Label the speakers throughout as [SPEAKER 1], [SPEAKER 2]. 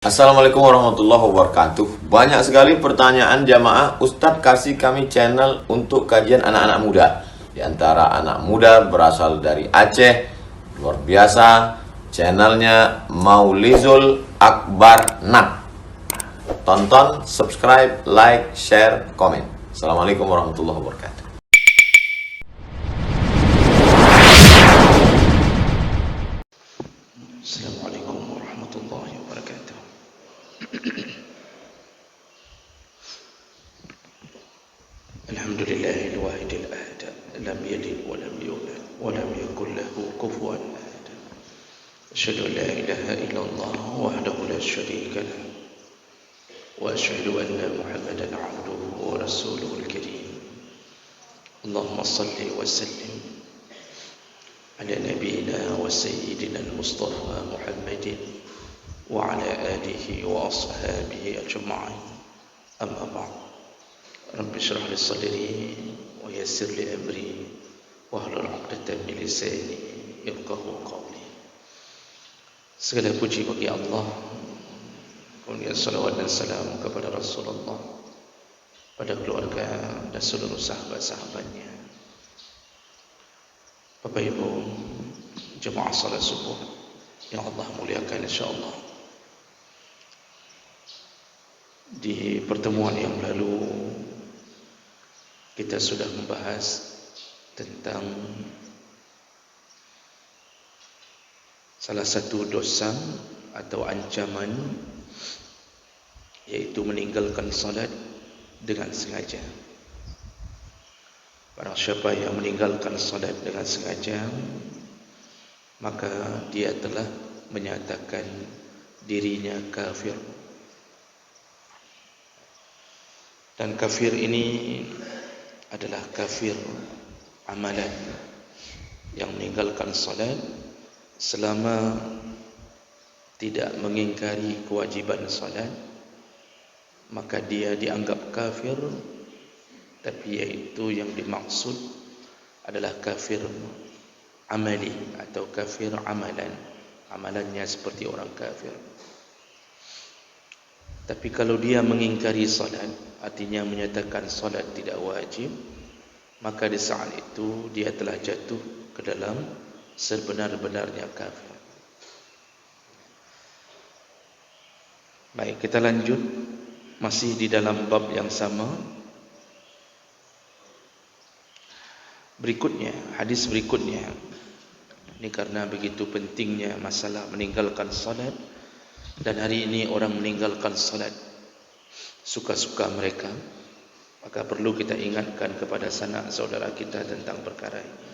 [SPEAKER 1] Assalamualaikum warahmatullahi wabarakatuh. Banyak sekali pertanyaan jamaah, Ustadz kasih kami channel untuk kajian anak-anak muda. Di antara anak muda berasal dari Aceh, luar biasa. Channelnya Maulizul Akbar Nak. Tonton, subscribe, like, share, komen. Assalamualaikum warahmatullahi wabarakatuh.
[SPEAKER 2] Assalamualaikum warahmatullahi wabarakatuh. Alhamdulillahil wahidil ahad, lam yalid wa lam yulad wa lam yakul lahu kufuwan ahad. Asyhadu an la ilaha illallah wahdahu la syarika lah wa asyhadu anna Muhammadan abduhu wa rasuluhul karim. Allahumma salli wa sallim ala nabiyyina wa sayyidina al-Mustafa Muhammadin wa ala alihi wa ashabihi ajma'in. Amma ba'd. Rabbi shrah li sadri wa yassir li amri wahlul 'uqdatam min lisani yafqahu qawli. Segala puji bagi Allah, kemudian salawat dan salam kepada Rasulullah, pada keluarga dan seluruh sahabat-sahabatnya. Bapak Ibu jemaah salat subuh yang Allah muliakan insyaallah. Di pertemuan yang lalu kita sudah membahas tentang salah satu dosa atau ancaman, yaitu meninggalkan salat dengan sengaja. Barang siapa yang meninggalkan salat dengan sengaja, maka dia telah menyatakan dirinya kafir. Dan kafir ini adalah kafir amalan, yang meninggalkan salat selama tidak mengingkari kewajiban salat, maka dia dianggap kafir. Tapi yaitu yang dimaksud adalah kafir amali atau kafir amalan, amalannya seperti orang kafir. Tapi kalau dia mengingkari salat, artinya menyatakan salat tidak wajib, maka di saat itu dia telah jatuh ke dalam sebenar-benarnya kafir. Baik, kita lanjut masih di dalam bab yang sama. Berikutnya, hadis berikutnya. Ini karena begitu pentingnya masalah meninggalkan salat, dan hari ini orang meninggalkan salat suka-suka mereka, maka perlu kita ingatkan kepada sanak saudara kita tentang perkara ini.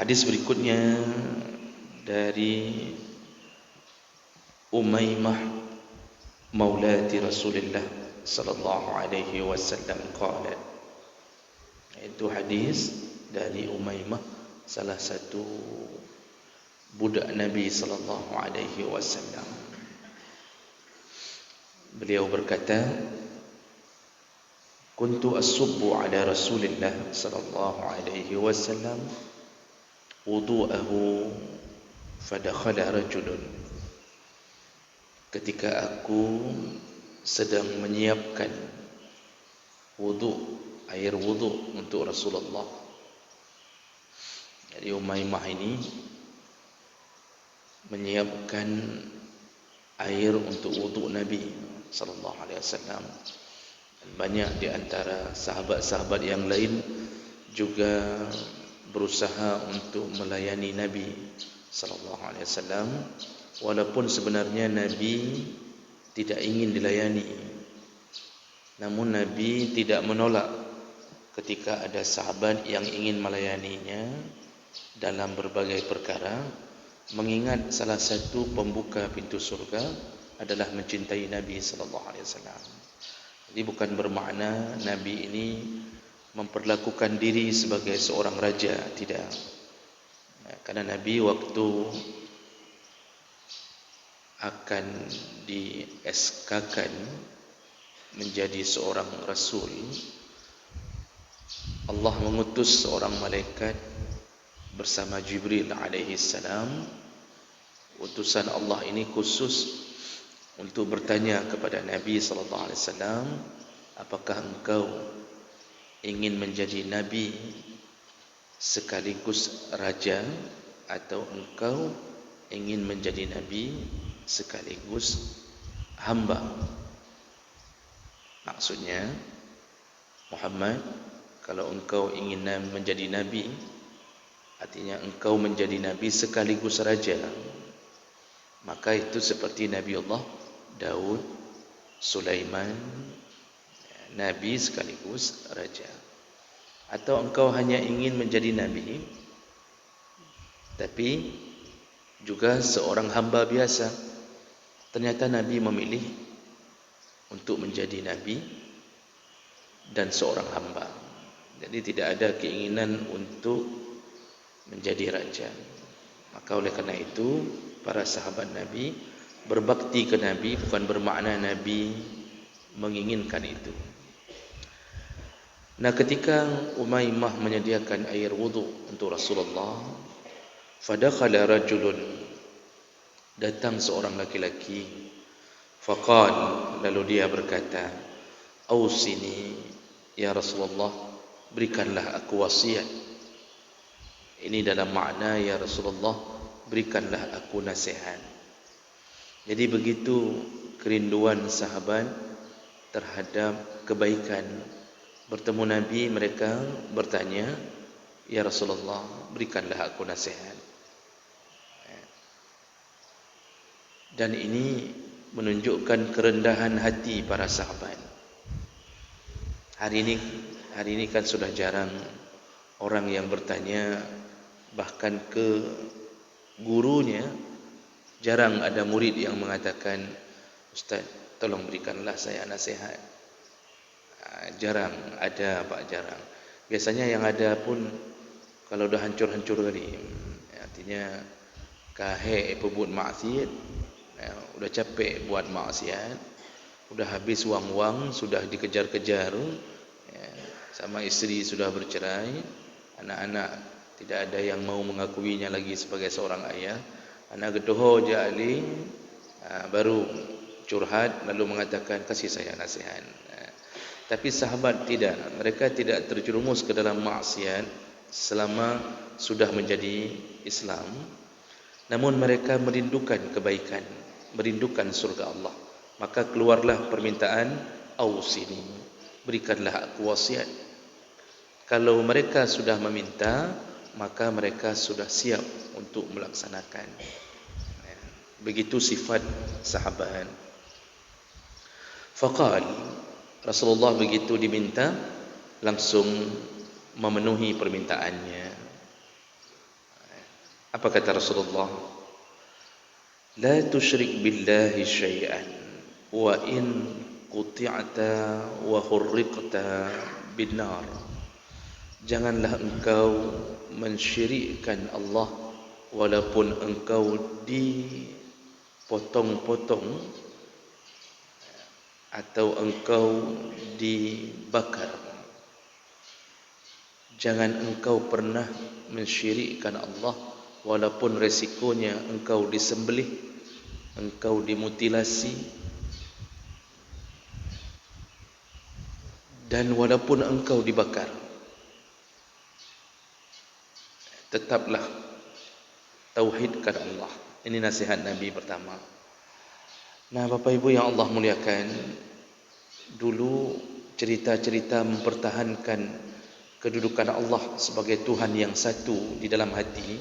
[SPEAKER 2] Hadis berikutnya dari Umaymah maulati Rasulullah sallallahu alaihi wasallam qalat. Itu hadis dari Umaymah, salah satu budak Nabi sallallahu alaihi wasallam. Beliau berkata, "Kuntu asubbu ala Rasulillah sallallahu alaihi wasallam wudu'ahu fadakhala rajulun." Ketika aku sedang menyiapkan air wudu untuk Rasulullah. Jadi Umaymah ini menyiapkan air untuk wudu Nabi sallallahu alaihi wasallam. Dan banyak di antara sahabat-sahabat yang lain juga berusaha untuk melayani Nabi sallallahu alaihi wasallam, walaupun sebenarnya Nabi tidak ingin dilayani. Namun Nabi tidak menolak ketika ada sahabat yang ingin melayaninya dalam berbagai perkara, mengingat salah satu pembuka pintu surga adalah mencintai Nabi sallallahu alaihi wasallam. Jadi bukan bermakna Nabi ini memperlakukan diri sebagai seorang raja, tidak. Karena Nabi waktu akan di-SK-kan menjadi seorang rasul, Allah mengutus seorang malaikat bersama Jibril alaihi salam utusan Allah ini khusus untuk bertanya kepada Nabi sallallahu alaihi wasallam, apakah engkau ingin menjadi nabi sekaligus raja, atau engkau ingin menjadi nabi sekaligus hamba? Maksudnya, Muhammad, kalau engkau ingin menjadi nabi, artinya engkau menjadi nabi sekaligus raja, maka itu seperti Nabi Allah Daud, Sulaiman, nabi sekaligus raja. Atau engkau hanya ingin menjadi nabi tapi juga seorang hamba biasa. Ternyata Nabi memilih untuk menjadi nabi dan seorang hamba. Jadi tidak ada keinginan untuk menjadi raja. Maka oleh karena itu, para sahabat Nabi berbakti ke Nabi bukan bermakna Nabi menginginkan itu. Nah, ketika Umaymah menyediakan air wudu untuk Rasulullah, fadakhala rajulun, datang seorang laki-laki, faqal, lalu dia berkata, ausini ya Rasulullah, berikanlah aku wasiat. Ini dalam makna, ya Rasulullah, berikanlah aku nasihat. Jadi begitu kerinduan sahabat terhadap kebaikan. Bertemu Nabi, mereka bertanya, ya Rasulullah, berikanlah aku nasihat. Dan ini menunjukkan kerendahan hati para sahabat. Hari ini kan sudah jarang orang yang bertanya, bahkan ke gurunya. Jarang ada murid yang mengatakan, Ustaz, tolong berikanlah saya nasihat. Jarang ada, Pak, jarang. Biasanya yang ada pun kalau dah hancur-hancur kali, artinya kahek pebut maksiat, udah capek buat maksiat, udah habis wang-wang, sudah dikejar-kejar, sama isteri sudah bercerai, anak-anak tidak ada yang mau mengakuinya lagi sebagai seorang ayah. Anak gedoho je ali, baru curhat lalu mengatakan, kasih saya nasihat. Tapi sahabat tidak, mereka tidak terjerumus ke dalam maksiat selama sudah menjadi Islam. Namun mereka merindukan kebaikan, merindukan surga Allah. Maka keluarlah permintaan, ausini, berikanlah aku wasiat. Kalau mereka sudah meminta, maka mereka sudah siap untuk melaksanakan. Begitu sifat sahabat. Faqal, Rasulullah begitu diminta, langsung memenuhi permintaannya. Apa kata Rasulullah? La tusyrik billahi syai'an wa in quti'ta wa hurriqta binnar. Janganlah engkau mensyirikkan Allah walaupun engkau dipotong-potong atau engkau dibakar. Jangan engkau pernah mensyirikkan Allah walaupun resikonya engkau disembelih, engkau dimutilasi, dan walaupun engkau dibakar. Tetaplah tauhidkan Allah. Ini nasihat Nabi pertama. Nah, Bapak Ibu yang Allah muliakan, dulu cerita-cerita mempertahankan kedudukan Allah sebagai Tuhan yang satu di dalam hati,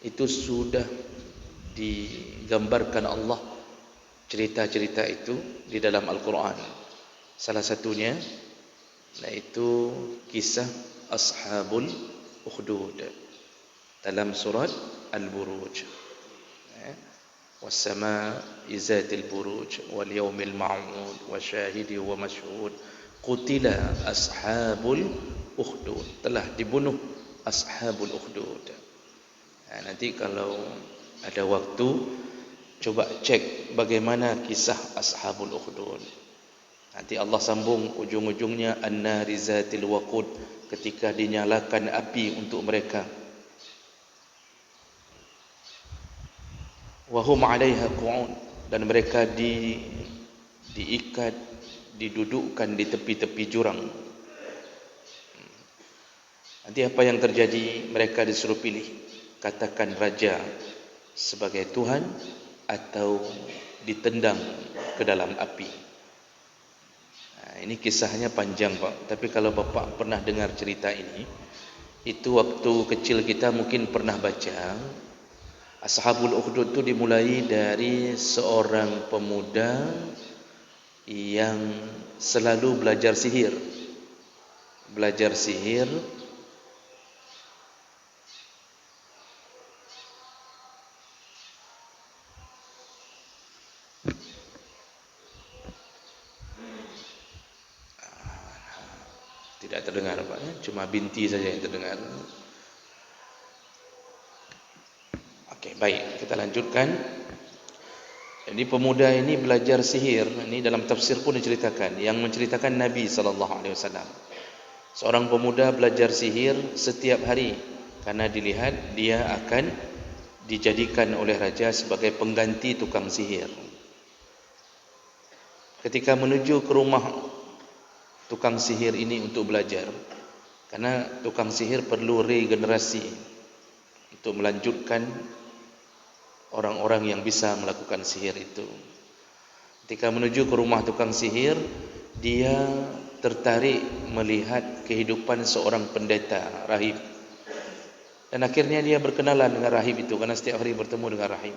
[SPEAKER 2] itu sudah digambarkan Allah, cerita-cerita itu di dalam Al-Quran. Salah satunya yaitu kisah Ashabul Ukhdud dalam surat Al-Buruj. وَالسَّمَاءِ ذَاتِ الْبُرُوجِ وَالْيَوْمِ الْمَوْعُودِ وَشَاهِدٍ وَمَشْهُودٍ قُتِلَ أَصْحَابُ الْأُخْدُودِ. Telah dibunuh Ashabul Ukhdud. Nanti kalau ada waktu, coba cek bagaimana kisah Ashabul Ukhdud. Nanti Allah sambung ujung-ujungnya, an-nari zatil waqud, ketika dinyalakan api untuk mereka. wa hum 'alaiha qu'ud, dan mereka diikat, didudukkan di tepi-tepi jurang. Nanti apa yang terjadi? Mereka disuruh pilih, katakan raja sebagai Tuhan atau ditendang ke dalam api. Ini kisahnya panjang Pak, tapi kalau Bapak pernah dengar cerita ini, itu waktu kecil kita mungkin pernah baca. Ashabul Ukhdud itu dimulai dari seorang pemuda yang selalu belajar sihir. Belajar sihir tidak terdengar Pak, cuma binti saja yang terdengar. Okey, baik, kita lanjutkan. Jadi pemuda ini belajar sihir. Ini dalam tafsir pun diceritakan, yang menceritakan Nabi SAW. Seorang pemuda belajar sihir setiap hari karena dilihat dia akan dijadikan oleh raja sebagai pengganti tukang sihir. Ketika menuju ke rumah tukang sihir ini untuk belajar, karena tukang sihir perlu regenerasi untuk melanjutkan orang-orang yang bisa melakukan sihir itu. Ketika menuju ke rumah tukang sihir, dia tertarik melihat kehidupan seorang pendeta, rahib. Dan akhirnya dia berkenalan dengan rahib itu, karena setiap hari bertemu dengan rahib.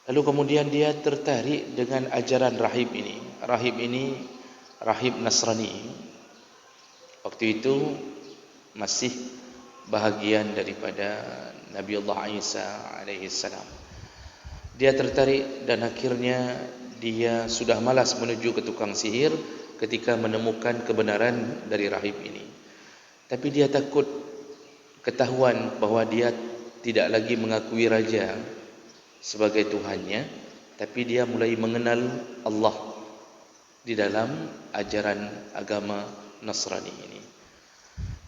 [SPEAKER 2] Lalu kemudian dia tertarik dengan ajaran rahib ini. Rahib ini rahib Nasrani. Waktu itu masih bahagian daripada Nabi Allah Isa alaihi salam. Dia tertarik dan akhirnya dia sudah malas menuju ke tukang sihir ketika menemukan kebenaran dari rahib ini. Tapi dia takut ketahuan bahwa dia tidak lagi mengakui raja sebagai Tuhannya, tapi dia mulai mengenal Allah di dalam ajaran agama Nasrani ini.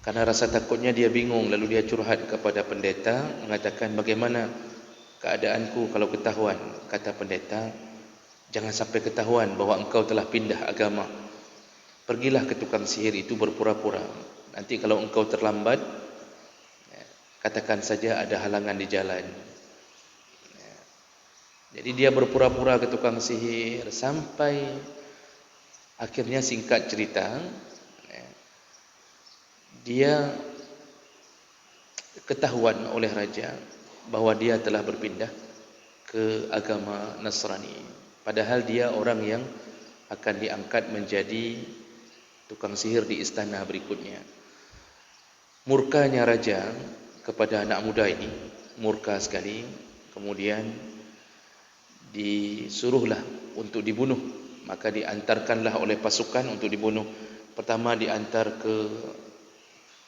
[SPEAKER 2] Karena rasa takutnya dia bingung, lalu dia curhat kepada pendeta, mengatakan, bagaimana keadaanku kalau ketahuan? Kata pendeta, jangan sampai ketahuan bahwa engkau telah pindah agama. Pergilah ke tukang sihir itu berpura-pura. Nanti kalau engkau terlambat, katakan saja ada halangan di jalan. Jadi dia berpura-pura ke tukang sihir sampai akhirnya, singkat cerita, dia ketahuan oleh raja bahwa dia telah berpindah ke agama Nasrani. Padahal dia orang yang akan diangkat menjadi tukang sihir di istana berikutnya. Murkanya raja kepada anak muda ini, murka sekali. Kemudian disuruhlah untuk dibunuh. Maka diantarkanlah oleh pasukan untuk dibunuh. Pertama diantar ke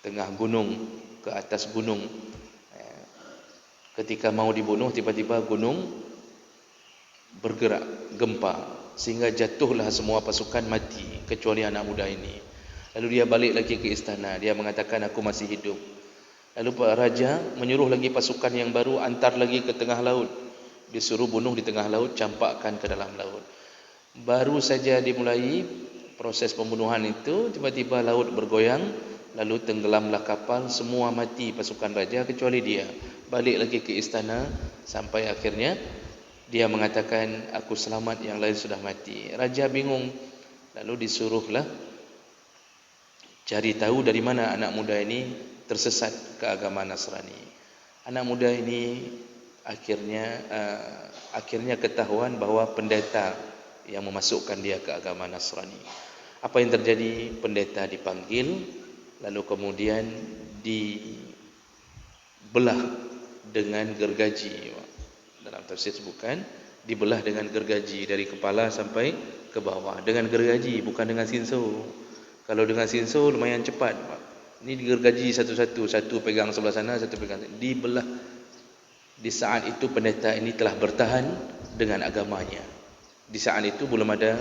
[SPEAKER 2] tengah gunung, ke atas gunung. Ketika mau dibunuh, tiba-tiba gunung bergerak, gempa, sehingga jatuhlah semua pasukan mati, kecuali anak muda ini. Lalu dia balik lagi ke istana, dia mengatakan, aku masih hidup. Lalu Pak Raja menyuruh lagi pasukan yang baru, antar lagi ke tengah laut. Disuruh bunuh di tengah laut, campakkan ke dalam laut. Baru saja dimulai proses pembunuhan itu, tiba-tiba laut bergoyang, lalu tenggelamlah kapal, semua mati pasukan raja kecuali dia. Balik lagi ke istana sampai akhirnya dia mengatakan, aku selamat, yang lain sudah mati. Raja bingung, lalu disuruhlah cari tahu dari mana anak muda ini tersesat ke agama Nasrani. Anak muda ini akhirnya ketahuan bahwa pendeta yang memasukkan dia ke agama Nasrani. Apa yang terjadi? Pendeta dipanggil, lalu kemudian dibelah dengan gergaji. Dalam tafsir bukan dibelah dengan gergaji dari kepala sampai ke bawah. Dengan gergaji, bukan dengan sinso. Kalau dengan sinso lumayan cepat. Ini digergaji satu-satu, satu pegang sebelah sana, satu pegang. Dibelah. Di saat itu pendeta ini telah bertahan dengan agamanya. Di saat itu belum ada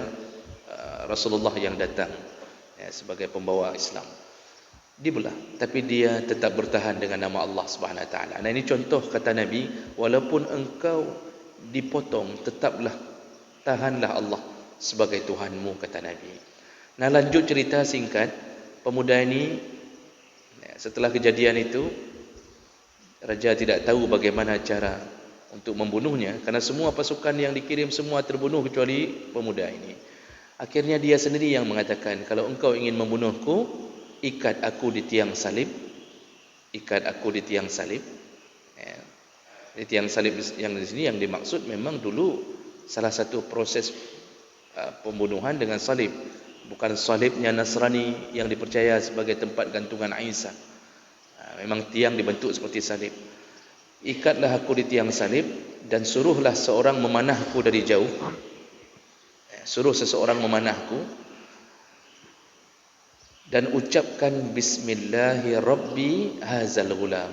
[SPEAKER 2] Rasulullah yang datang sebagai pembawa Islam. dibelah, tapi dia tetap bertahan dengan nama Allah Subhanahu Wa Taala. Nah, ini contoh kata Nabi, walaupun engkau dipotong, tetaplah tahanlah Allah sebagai Tuhanmu, kata Nabi. Nah, lanjut cerita singkat, pemuda ini setelah kejadian itu, raja tidak tahu bagaimana cara untuk membunuhnya, karena semua pasukan yang dikirim semua terbunuh kecuali pemuda ini. Akhirnya dia sendiri yang mengatakan, kalau engkau ingin membunuhku, ikat aku di tiang salib. Ikat aku di tiang salib. Ya. Di tiang salib yang di sini yang dimaksud memang dulu salah satu proses pembunuhan dengan salib. Bukan salibnya Nasrani yang dipercaya sebagai tempat gantungan Isa. Memang tiang dibentuk seperti salib. Ikatlah aku di tiang salib dan suruhlah seorang memanahku dari jauh. Suruh seseorang memanahku dan ucapkan bismillahi rabbi hazal ghulam.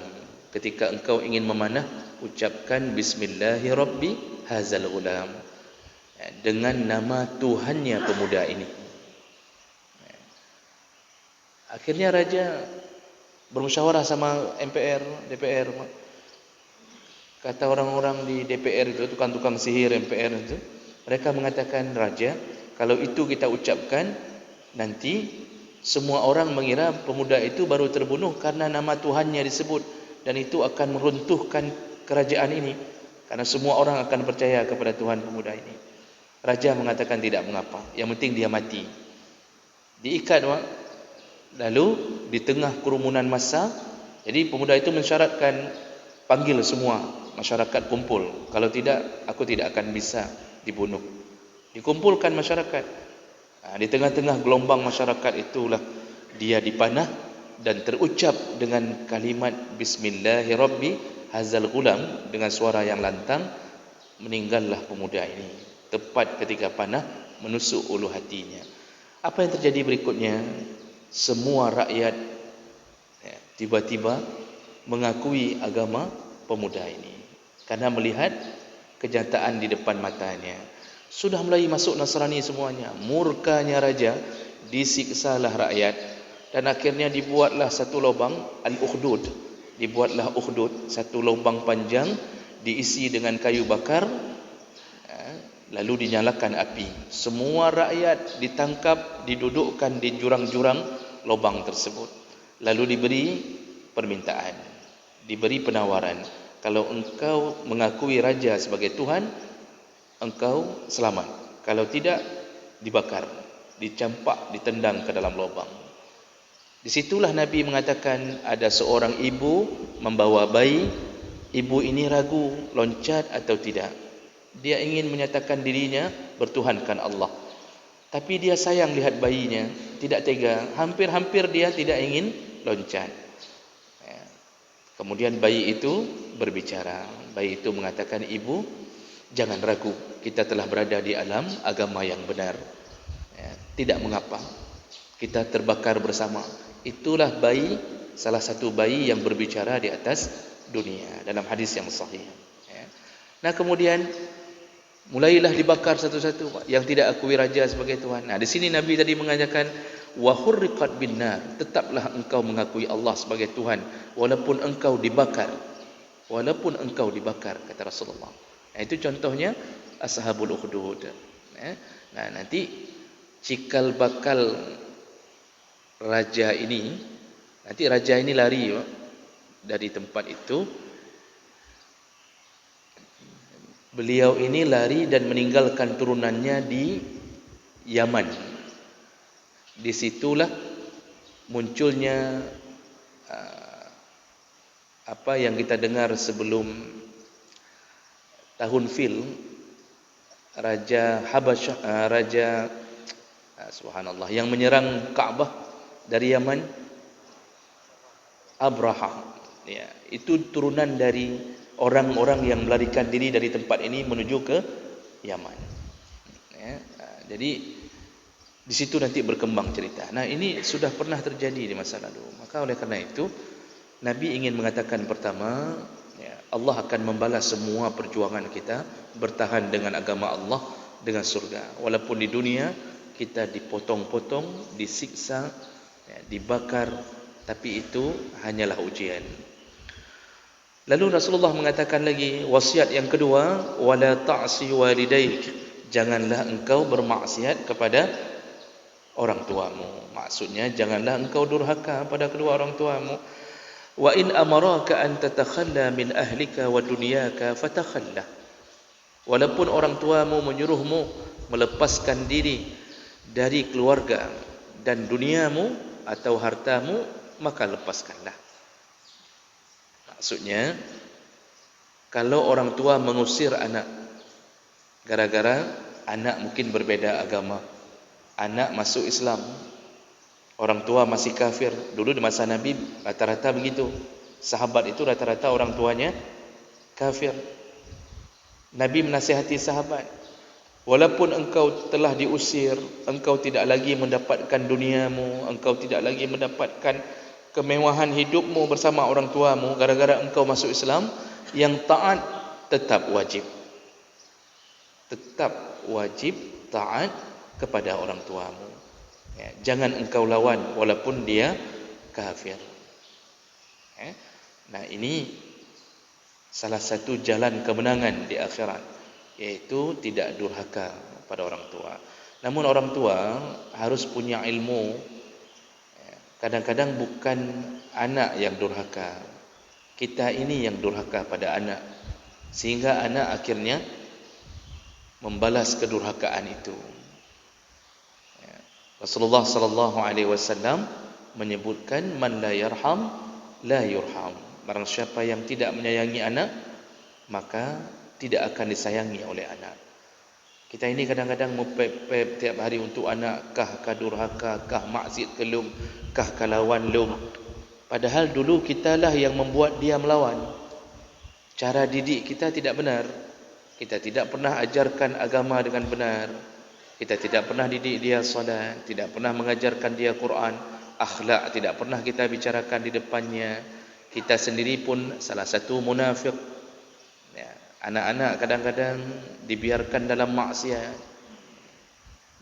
[SPEAKER 2] Ketika engkau ingin memanah, ucapkan bismillahi rabbi hazal ghulam, dengan nama Tuhannya pemuda ini. Akhirnya raja bermusyawarah sama MPR, DPR. Kata orang-orang di DPR itu, tukang-tukang sihir MPR itu, mereka mengatakan, raja, kalau itu kita ucapkan, nanti semua orang mengira pemuda itu baru terbunuh karena nama Tuhannya disebut, dan itu akan meruntuhkan kerajaan ini, karena semua orang akan percaya kepada Tuhan pemuda ini. Raja mengatakan tidak mengapa, yang penting dia mati. Diikat, lalu di tengah kerumunan massa, jadi pemuda itu mensyaratkan, panggil semua masyarakat kumpul, kalau tidak aku tidak akan bisa dibunuh. Dikumpulkan masyarakat. Di tengah-tengah gelombang masyarakat itulah dia dipanah dan terucap dengan kalimat bismillahirrabbi hazal ghulam dengan suara yang lantang. Meninggallah pemuda ini tepat ketika panah menusuk ulu hatinya. Apa yang terjadi berikutnya? Semua rakyat tiba-tiba mengakui agama pemuda ini karena melihat kenyataan di depan matanya. Sudah mulai masuk Nasrani semuanya. Murkanya raja, disiksalah rakyat, dan akhirnya dibuatlah satu lubang, al-ukhdud. Dibuatlah ukhdud, satu lubang panjang diisi dengan kayu bakar, lalu dinyalakan api. Semua rakyat ditangkap, didudukkan di jurang-jurang lubang tersebut. Lalu diberi permintaan, diberi penawaran, kalau engkau mengakui raja sebagai Tuhan, engkau selamat. Kalau tidak, dibakar, dicampak, ditendang ke dalam lubang. Disitulah Nabi mengatakan, ada seorang ibu membawa bayi. Ibu ini ragu loncat atau tidak. Dia ingin menyatakan dirinya bertuhankan Allah, tapi dia sayang lihat bayinya, tidak tega. Hampir-hampir dia tidak ingin loncat. Kemudian bayi itu berbicara. Bayi itu mengatakan, ibu, jangan ragu, kita telah berada di alam agama yang benar. Tidak mengapa, kita terbakar bersama. Itulah bayi, salah satu bayi yang berbicara di atas dunia dalam hadis yang sahih. Nah, kemudian mulailah dibakar satu-satu yang tidak akui raja sebagai Tuhan. Nah, di sini Nabi tadi mengajarkan, wa hurriqat binnar, tetaplah engkau mengakui Allah sebagai Tuhan walaupun engkau dibakar. Walaupun engkau dibakar, kata Rasulullah. Nah, itu contohnya ashabul ukhdud. Nah, nanti cikal bakal raja ini, nanti raja ini lari dari tempat itu. Beliau ini lari dan meninggalkan turunannya di Yaman. Disitulah munculnya apa yang kita dengar sebelum tahun fil, Raja Habasyah, subhanallah, yang menyerang Ka'bah dari Yaman, Abraha. Ya, itu turunan dari orang-orang yang melarikan diri dari tempat ini menuju ke Yaman. Jadi di situ nanti berkembang cerita. Nah, ini sudah pernah terjadi di masa lalu. Maka oleh karena itu Nabi ingin mengatakan pertama, Allah akan membalas semua perjuangan kita bertahan dengan agama Allah dengan surga. Walaupun di dunia kita dipotong-potong, disiksa, dibakar, tapi itu hanyalah ujian. Lalu Rasulullah mengatakan lagi, wasiat yang kedua, wala ta'si walidaik, janganlah engkau bermaksiat kepada orang tuamu. Maksudnya janganlah engkau durhaka pada kedua orang tuamu. Wa in amaraka an tatakhalla min ahlika wa dunyaka fatakhalla. Walaupun orang tuamu menyuruhmu melepaskan diri dari keluarga dan duniamu atau hartamu, maka lepaskanlah. Maksudnya, kalau orang tua mengusir anak gara-gara anak mungkin berbeda agama, anak masuk Islam, orang tua masih kafir. Dulu di masa Nabi rata-rata begitu. Sahabat itu rata-rata orang tuanya kafir. Nabi menasihati sahabat, walaupun engkau telah diusir, engkau tidak lagi mendapatkan duniamu, engkau tidak lagi mendapatkan kemewahan hidupmu bersama orang tuamu gara-gara engkau masuk Islam, yang taat tetap wajib. Tetap wajib taat kepada orang tuamu. Ya, jangan engkau lawan walaupun dia kafir. Ya. Nah, ini salah satu jalan kemenangan di akhirat, yaitu tidak durhaka pada orang tua. Namun orang tua harus punya ilmu. Kadang-kadang bukan anak yang durhaka, kita ini yang durhaka pada anak, sehingga anak akhirnya membalas kedurhakaan itu. Rasulullah sallallahu alaihi wasallam menyebutkan, man la yarham la yurham. Barang siapa yang tidak menyayangi anak, maka tidak akan disayangi oleh anak. Kita ini kadang-kadang mepep tiap hari untuk anak, kah kadurhaka, kah maksiat kelum, kah kalawan lum. Padahal dulu kitalah yang membuat dia melawan. Cara didik kita tidak benar. Kita tidak pernah ajarkan agama dengan benar. Kita tidak pernah didik dia solat, tidak pernah mengajarkan dia Quran, akhlak tidak pernah kita bicarakan di depannya. Kita sendiri pun salah satu munafik. Ya, anak-anak kadang-kadang dibiarkan dalam maksiat.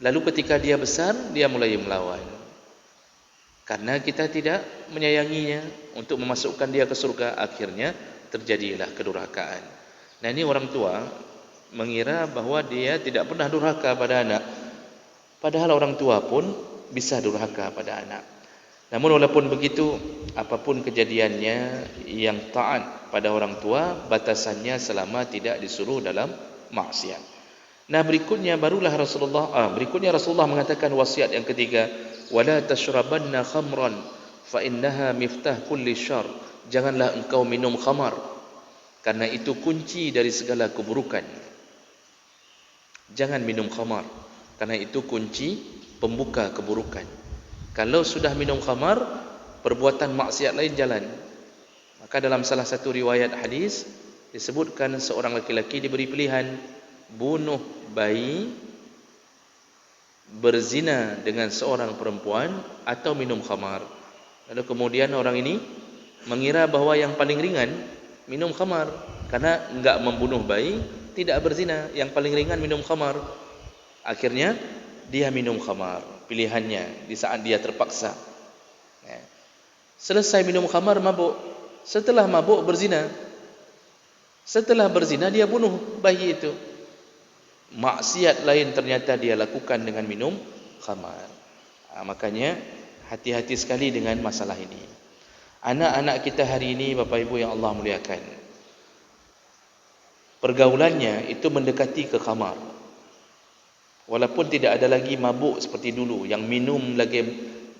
[SPEAKER 2] Lalu ketika dia besar, dia mulai melawan. Karena kita tidak menyayanginya untuk memasukkan dia ke surga, akhirnya terjadilah kedurhakaan. Nah, ini orang tua mengira bahwa dia tidak pernah durhaka pada anak, padahal orang tua pun bisa durhaka pada anak. Namun walaupun begitu, apapun kejadiannya, yang taat pada orang tua batasannya selama tidak disuruh dalam maksiat. Nah, berikutnya Rasulullah mengatakan wasiat yang ketiga, wala tashrabanna khamran fa innaha miftah kulli syarr. Janganlah engkau minum khamar, karena itu kunci dari segala keburukan. Jangan minum khamar, karena itu kunci pembuka keburukan. Kalau sudah minum khamar, perbuatan maksiat lain jalan. Maka dalam salah satu riwayat hadis disebutkan seorang laki-laki diberi pilihan bunuh bayi, berzina dengan seorang perempuan, atau minum khamar. Lalu kemudian orang ini mengira bahwa yang paling ringan minum khamar, karena enggak membunuh bayi, tidak berzina, yang paling ringan minum khamar. Akhirnya dia minum khamar, pilihannya di saat dia terpaksa. Selesai minum khamar, mabuk. Setelah mabuk, berzina. Setelah berzina, dia bunuh bayi itu. Maksiat lain ternyata dia lakukan dengan minum khamar. Makanya hati-hati sekali dengan masalah ini. Anak-anak kita hari ini, Bapak Ibu yang Allah muliakan, pergaulannya itu mendekati ke khamar. Walaupun tidak ada lagi mabuk seperti dulu, yang minum lagi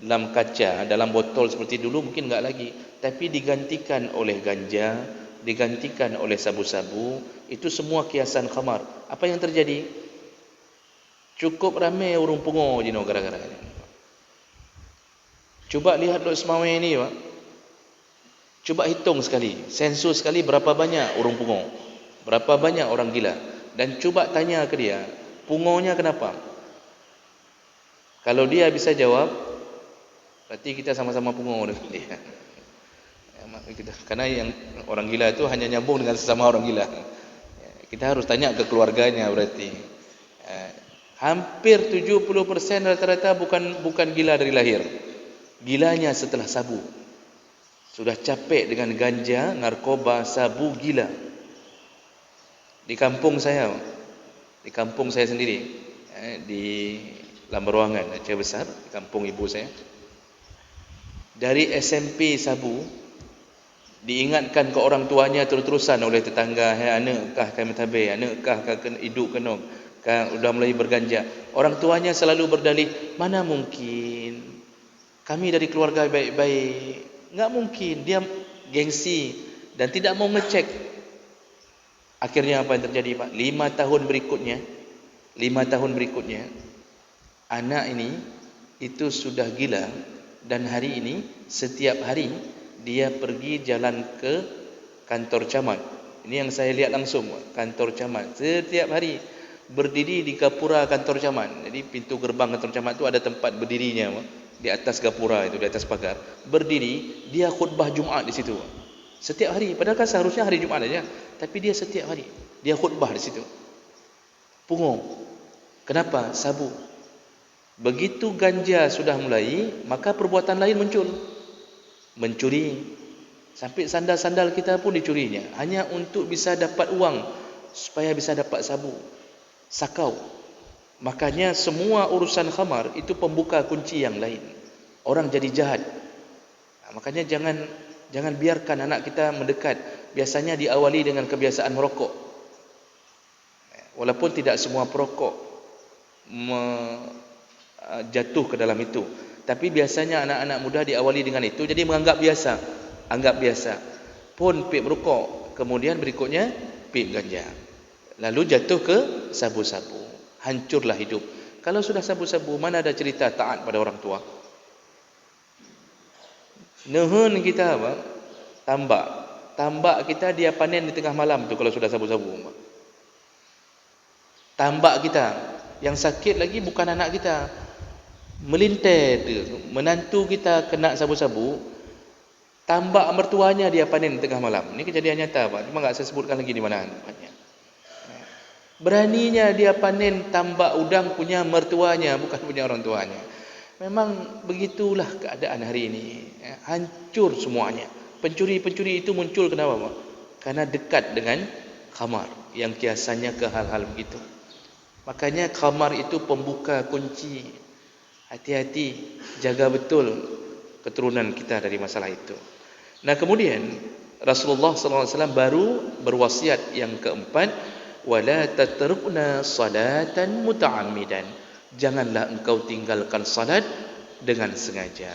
[SPEAKER 2] dalam kaca, dalam botol seperti dulu mungkin enggak lagi, tapi digantikan oleh ganja, digantikan oleh sabu-sabu, itu semua kiasan khamar. Apa yang terjadi? Cukup ramai urung pungo jino gara-gara. Coba lihat Lok Semawe ini, Pak. Coba hitung sekali, sensus sekali berapa banyak urung pungo, berapa banyak orang gila, dan coba tanya ke dia, pungonya kenapa? Kalau dia bisa jawab, berarti kita sama-sama pungo dengan dia. Karena yang orang gila itu hanya nyambung dengan sesama orang gila. Kita harus tanya ke keluarganya berarti. Hampir 70% rata-rata bukan gila dari lahir. Gilanya setelah sabu. Sudah capek dengan ganja, narkoba, sabu, gila. Di kampung saya sendiri, di Lamberuangan, Aceh Besar, di kampung ibu saya. Dari SMP sabu, diingatkan ke orang tuanya terus-terusan oleh tetangga, anak kah kami tabe, anak kah kena hidup kena, kah sudah mulai berganja. Orang tuanya selalu berdalih, mana mungkin, kami dari keluarga baik-baik. Enggak mungkin. Dia gengsi dan tidak mau ngecek. Akhirnya apa yang terjadi, Pak? 5 tahun berikutnya anak ini itu sudah gila, dan hari ini setiap hari dia pergi jalan ke kantor camat. Ini yang saya lihat langsung, kantor camat. Setiap hari berdiri di gapura kantor camat. Jadi pintu gerbang kantor camat itu ada tempat berdirinya, di atas gapura itu, di atas pagar. Berdiri, dia khutbah Jumaat di situ. Setiap hari, padahal kan seharusnya hari Jumaat aja, tapi dia setiap hari dia khutbah di situ. Pungung. Kenapa? Sabu. Begitu ganja sudah mulai, maka perbuatan lain muncul. Mencuri. Sampai sandal-sandal kita pun dicurinya, hanya untuk bisa dapat uang, supaya bisa dapat sabu. Sakau. Makanya semua urusan khamar itu pembuka kunci yang lain. Orang jadi jahat. Makanya jangan biarkan anak kita mendekat. Biasanya diawali dengan kebiasaan merokok. Walaupun tidak semua perokok jatuh ke dalam itu, tapi biasanya anak-anak muda diawali dengan itu, jadi menganggap biasa. Pun pip merokok, kemudian berikutnya pip ganja, lalu jatuh ke sabu-sabu. Hancurlah hidup. Kalau sudah sabu-sabu, mana ada cerita taat pada orang tua? Nehun kita apa? Tambak kita dia panen di tengah malam tu kalau sudah sabu-sabu. Tambak kita yang sakit lagi bukan anak kita, melintir tu, menantu kita kena sabu-sabu, tambak mertuanya dia panen di tengah malam. Ini kejadian nyata, Pak. Cuma enggak saya sebutkan lagi di mana tempatnya. Beraninya dia panen tambak udang punya mertuanya, bukan punya orang tuanya. Memang begitulah keadaan hari ini. Hancur semuanya. Pencuri-pencuri itu muncul kenapa, Pak? Karena dekat dengan khamar yang kiasannya ke hal-hal begitu. Makanya khamar itu pembuka kunci. Hati-hati, jaga betul keturunan kita dari masalah itu. Nah, kemudian Rasulullah SAW baru berwasiat yang keempat, wala tatrukna salatan muta'ammidan. Janganlah engkau tinggalkan salat dengan sengaja.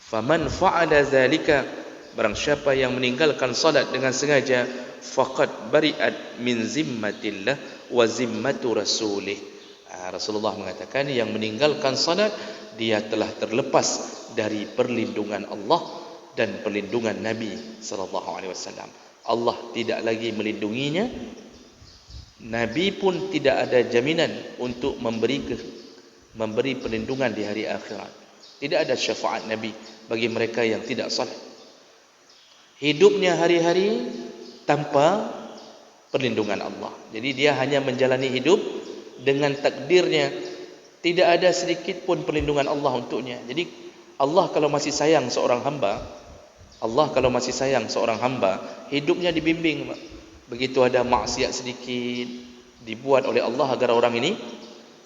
[SPEAKER 2] Faman fa'ala zalika, barang siapa yang meninggalkan salat dengan sengaja, faqad bari'at min zimmatillah wa zimmatu rasulih. Rasulullah mengatakan yang meninggalkan salat dia telah terlepas dari perlindungan Allah dan perlindungan Nabi sallallahu alaihi wasallam. Allah tidak lagi melindunginya. Nabi pun tidak ada jaminan untuk memberi perlindungan di hari akhirat. Tidak ada syafaat Nabi bagi mereka yang tidak salat. Hidupnya hari-hari tanpa perlindungan Allah. Jadi dia hanya menjalani hidup dengan takdirnya, tidak ada sedikit pun perlindungan Allah untuknya. Jadi Allah kalau masih sayang seorang hamba, hidupnya dibimbing. Begitu ada maksiat sedikit, dibuat oleh Allah agar orang ini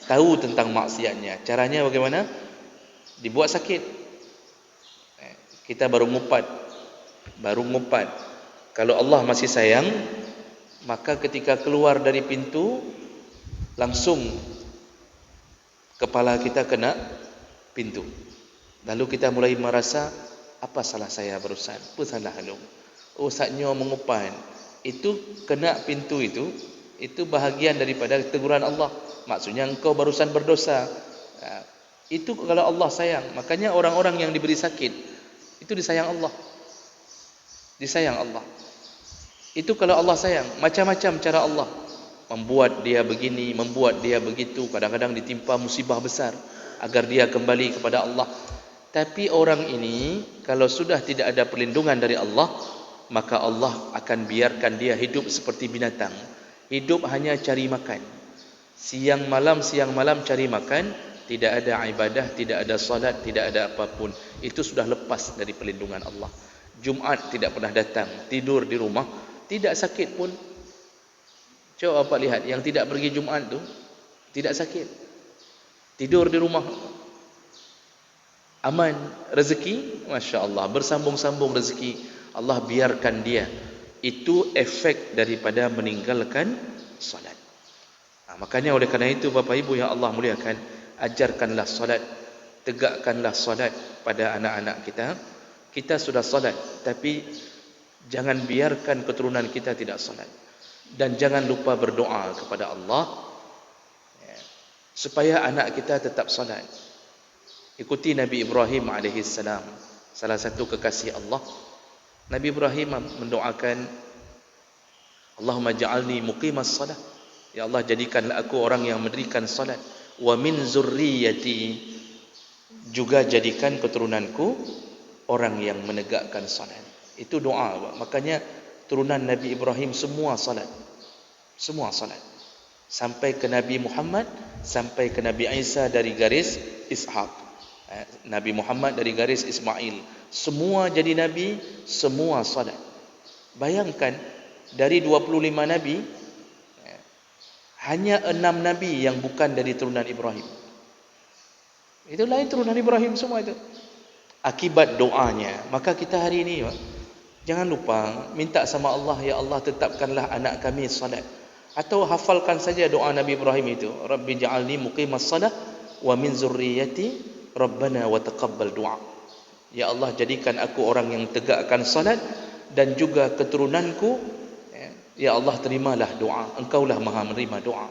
[SPEAKER 2] tahu tentang maksiatnya. Caranya bagaimana? Dibuat sakit. Kita baru ngupat. Kalau Allah masih sayang, maka ketika keluar dari pintu, langsung kepala kita kena pintu. Lalu kita mulai merasa, apa salah saya barusan? Apa salah halu? Oh, saatnya mengupan. Itu kena pintu itu bahagian daripada teguran Allah. Maksudnya engkau barusan berdosa. Itu kalau Allah sayang. Makanya orang-orang yang diberi sakit itu disayang Allah. Itu kalau Allah sayang. Macam-macam cara Allah membuat dia begini, membuat dia begitu. Kadang-kadang ditimpa musibah besar agar dia kembali kepada Allah. Tapi orang ini kalau sudah tidak ada perlindungan dari Allah, maka Allah akan biarkan dia hidup seperti binatang. Hidup hanya cari makan. Siang malam cari makan, tidak ada ibadah, tidak ada salat, tidak ada apapun. itu sudah lepas dari perlindungan Allah. Jumaat tidak pernah datang, tidur di rumah, tidak sakit pun. Coba Bapak lihat, yang tidak pergi Jumaat tu tidak sakit, tidur di rumah, aman, rezeki, Masya Allah, bersambung-sambung rezeki. Allah biarkan dia. Itu efek daripada meninggalkan salat. Makanya oleh kerana itu Bapak Ibu yang Allah muliakan, ajarkanlah salat, tegakkanlah salat pada anak-anak kita. Kita sudah salat, tapi jangan biarkan keturunan kita tidak salat. Dan jangan lupa berdoa kepada Allah supaya anak kita tetap salat. Ikuti Nabi Ibrahim AS, salah satu kekasih Allah. Nabi Ibrahim mendoakan, Allahumma ja'alni muqimas salat, ya Allah, jadikanlah aku orang yang mendirikan salat, wa min zurriyati, juga jadikan keturunanku orang yang menegakkan salat. Itu doa. Makanya turunan Nabi Ibrahim semua salat, semua salat, sampai ke Nabi Muhammad, sampai ke Nabi Isa dari garis Ishaq, Nabi Muhammad dari garis Ismail, semua jadi Nabi, semua salat. Bayangkan, dari 25 Nabi, hanya 6 Nabi yang bukan dari turunan Ibrahim. Itu lain turunan Ibrahim semua itu. Akibat doanya. Maka kita hari ini, jangan lupa minta sama Allah, ya Allah, tetapkanlah anak kami salat. Atau hafalkan saja doa Nabi Ibrahim itu, Rabbi ja'alni muqimas salat wa min zurriyati Rabbana wa taqabbal du'a. Ya Allah, jadikan aku orang yang tegakkan salat, dan juga keturunanku, ya Allah, terimalah doa. Engkaulah maha menerima doa.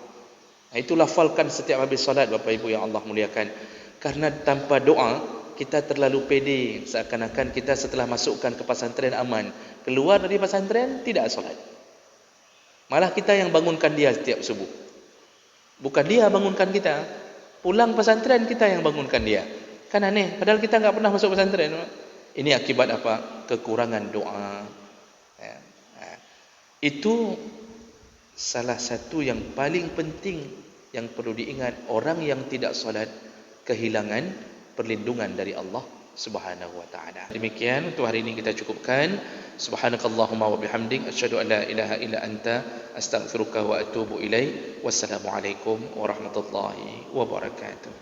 [SPEAKER 2] Itu lafalkan setiap habis salat Bapak Ibu yang Allah muliakan. Karena tanpa doa, kita terlalu pede, seakan-akan kita setelah masukkan ke pesantren aman, keluar dari pesantren tidak salat. Malah kita yang bangunkan dia setiap subuh, bukan dia bangunkan kita. Pulang pesantren kita yang bangunkan dia. Kan aneh, padahal kita enggak pernah masuk pesantren. Ini akibat apa? Kekurangan doa. Itu salah satu yang paling penting yang perlu diingat. Orang yang tidak salat kehilangan perlindungan dari Allah Subhanahu wa taala. Demikian untuk hari ini kita cukupkan. Subhanakallahumma wa bihamdik, asyhadu an la ilaha illa anta, astaghfiruka wa atubu ilaik. Wassalamualaikum warahmatullahi wabarakatuh.